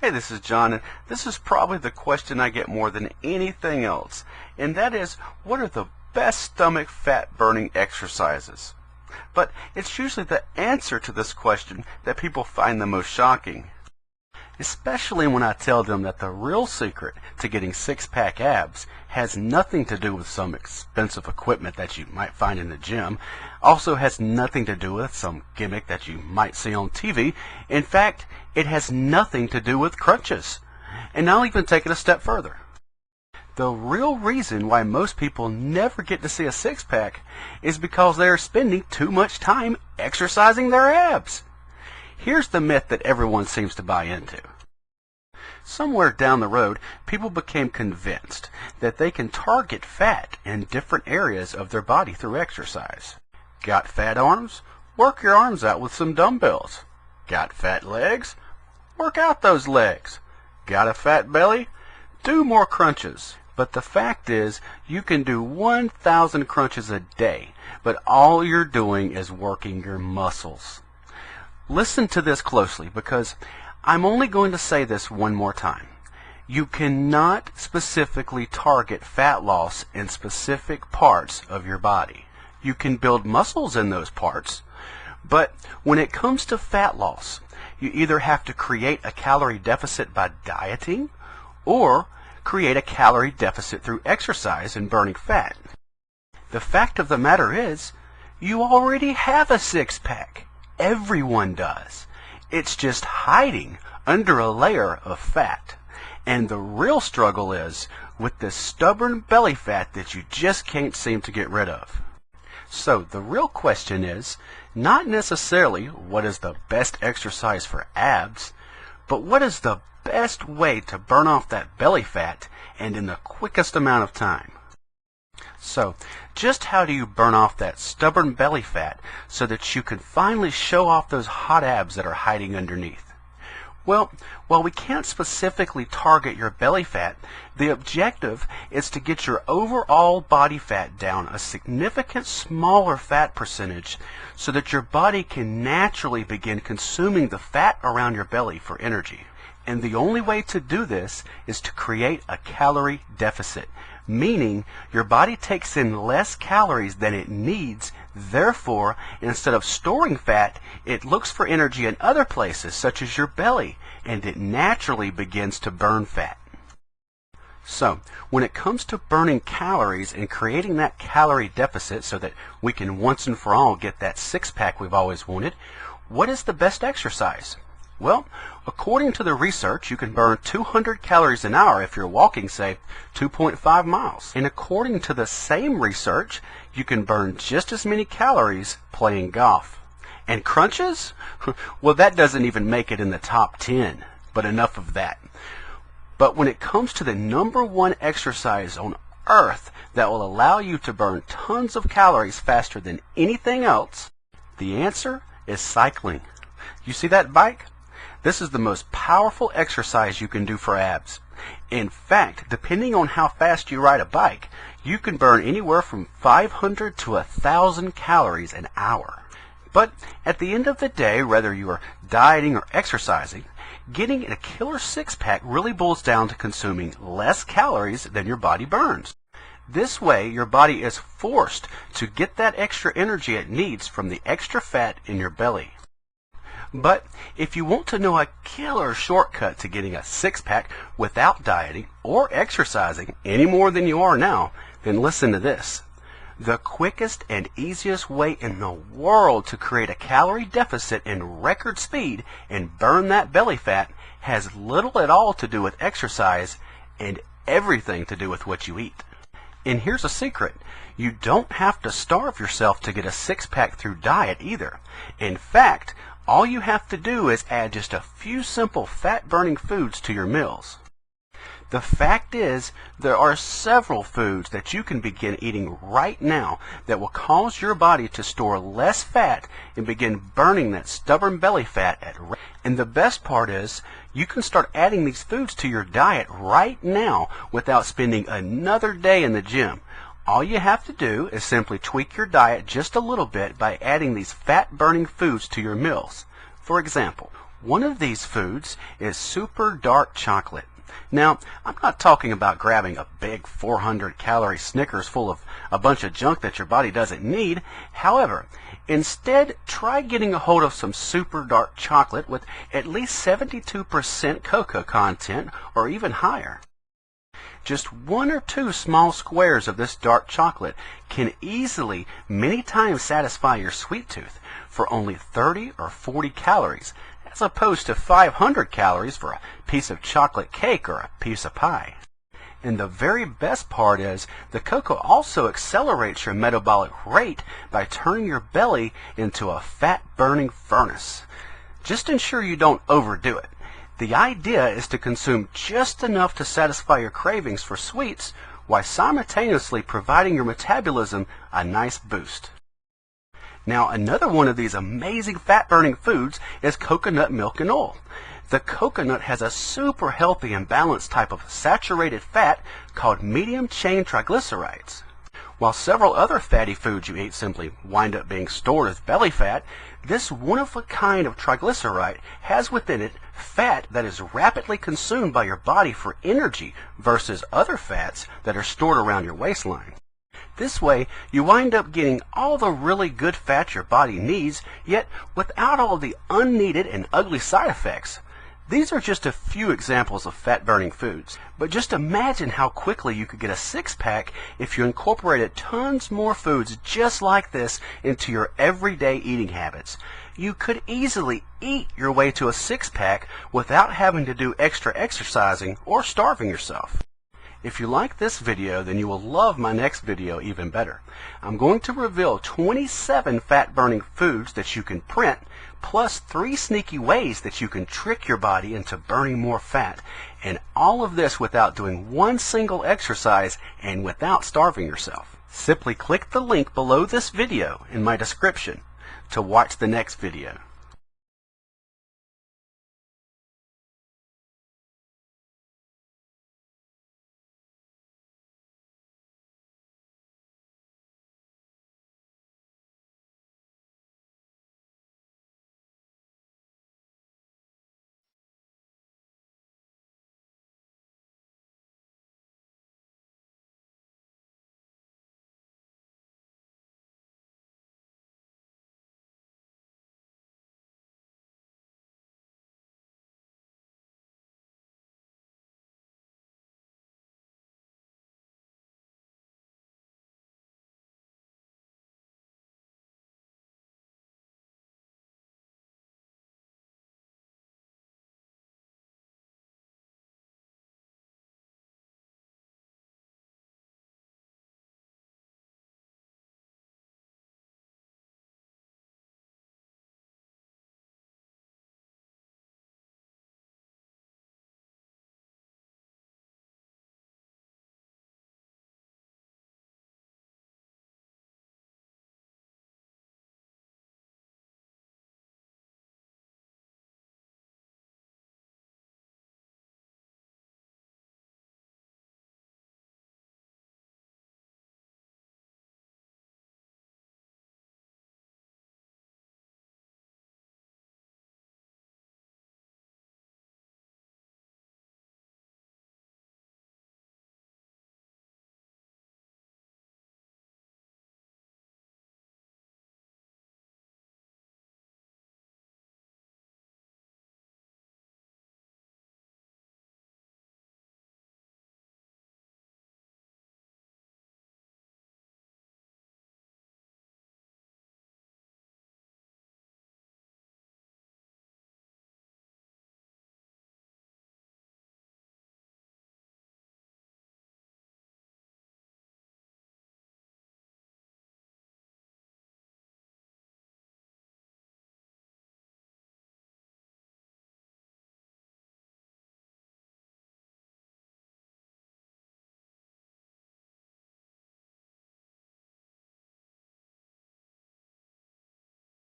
Hey, this is John, and this is probably the question I get more than anything else, and that is, what are the best stomach fat burning exercises? But it's usually the answer to this question that people find the most shocking, especially when I tell them that the real secret to getting six-pack abs has nothing to do with some expensive equipment that you might find in the gym, also has nothing to do with some gimmick that you might see on TV. In fact, it has nothing to do with crunches. And I'll even take it a step further. The real reason why most people never get to see a six-pack is because they are spending too much time exercising their abs. Here's the myth that everyone seems to buy into. Somewhere down the road, people became convinced that they can target fat in different areas of their body through exercise. Got fat arms? Work your arms out with some dumbbells. Got fat legs? Work out those legs. Got a fat belly? Do more crunches. But the fact is, you can do 1,000 crunches a day, but all you're doing is working your muscles. Listen to this closely, because I'm only going to say this one more time. You cannot specifically target fat loss in specific parts of your body. You can build muscles in those parts, but when it comes to fat loss, you either have to create a calorie deficit by dieting or create a calorie deficit through exercise and burning fat. The fact of the matter is, you already have a six-pack. Everyone does. It's just hiding under a layer of fat. And the real struggle is with this stubborn belly fat that you just can't seem to get rid of. So the real question is not necessarily what is the best exercise for abs, but what is the best way to burn off that belly fat and in the quickest amount of time. So, just how do you burn off that stubborn belly fat so that you can finally show off those hot abs that are hiding underneath? Well, while we can't specifically target your belly fat, the objective is to get your overall body fat down a significant smaller fat percentage so that your body can naturally begin consuming the fat around your belly for energy. And the only way to do this is to create a calorie deficit, meaning your body takes in less calories than it needs. Therefore, instead of storing fat, it looks for energy in other places, such as your belly, and it naturally begins to burn fat. So, when it comes to burning calories and creating that calorie deficit so that we can once and for all get that six-pack we've always wanted, what is the best exercise? Well, according to the research, you can burn 200 calories an hour if you're walking, say, 2.5 miles. And according to the same research, you can burn just as many calories playing golf. And crunches? Well, that doesn't even make it in the top 10, but enough of that. But when it comes to the number one exercise on earth that will allow you to burn tons of calories faster than anything else, the answer is cycling. You see that bike? This is the most powerful exercise you can do for abs. In fact, depending on how fast you ride a bike, you can burn anywhere from 500 to 1,000 calories an hour. But at the end of the day, whether you are dieting or exercising, getting a killer six-pack really boils down to consuming less calories than your body burns. This way, your body is forced to get that extra energy it needs from the extra fat in your belly. But if you want to know a killer shortcut to getting a six-pack without dieting or exercising any more than you are now, then listen to this. The quickest and easiest way in the world to create a calorie deficit in record speed and burn that belly fat has little at all to do with exercise and everything to do with what you eat. And here's a secret. You don't have to starve yourself to get a six-pack through diet either. In fact, all you have to do is add just a few simple fat-burning foods to your meals. The fact is, there are several foods that you can begin eating right now that will cause your body to store less fat and begin burning that stubborn belly fat at rest. And the best part is, you can start adding these foods to your diet right now without spending another day in the gym. All you have to do is simply tweak your diet just a little bit by adding these fat-burning foods to your meals. For example, One of these foods is super dark chocolate. Now, I'm not talking about grabbing a big 400-calorie Snickers full of a bunch of junk that your body doesn't need. However, instead, try getting a hold of some super dark chocolate with at least 72% cocoa content or even higher. Just 1 or 2 small squares of this dark chocolate can easily, many times, satisfy your sweet tooth for only 30 or 40 calories, as opposed to 500 calories for a piece of chocolate cake or a piece of pie. And the very best part is the cocoa also accelerates your metabolic rate by turning your belly into a fat-burning furnace. Just ensure you don't overdo it. The idea is to consume just enough to satisfy your cravings for sweets while simultaneously providing your metabolism a nice boost. Now, another one of these amazing fat-burning foods is coconut milk and oil. The coconut has a super healthy and balanced type of saturated fat called medium-chain triglycerides. While several other fatty foods you eat simply wind up being stored as belly fat, this one-of-a-kind of triglyceride has within it fat that is rapidly consumed by your body for energy versus other fats that are stored around your waistline. This way, you wind up getting all the really good fat your body needs, yet without all the unneeded and ugly side effects. These are just a few examples of fat-burning foods, but just imagine how quickly you could get a six-pack if you incorporated tons more foods just like this into your everyday eating habits. You could easily eat your way to a six-pack without having to do extra exercising or starving yourself. If you like this video, then you will love my next video even better. I'm going to reveal 27 fat-burning foods that you can print, plus 3 sneaky ways that you can trick your body into burning more fat, and all of this without doing one single exercise and without starving yourself. Simply click the link below this video in my description to watch the next video.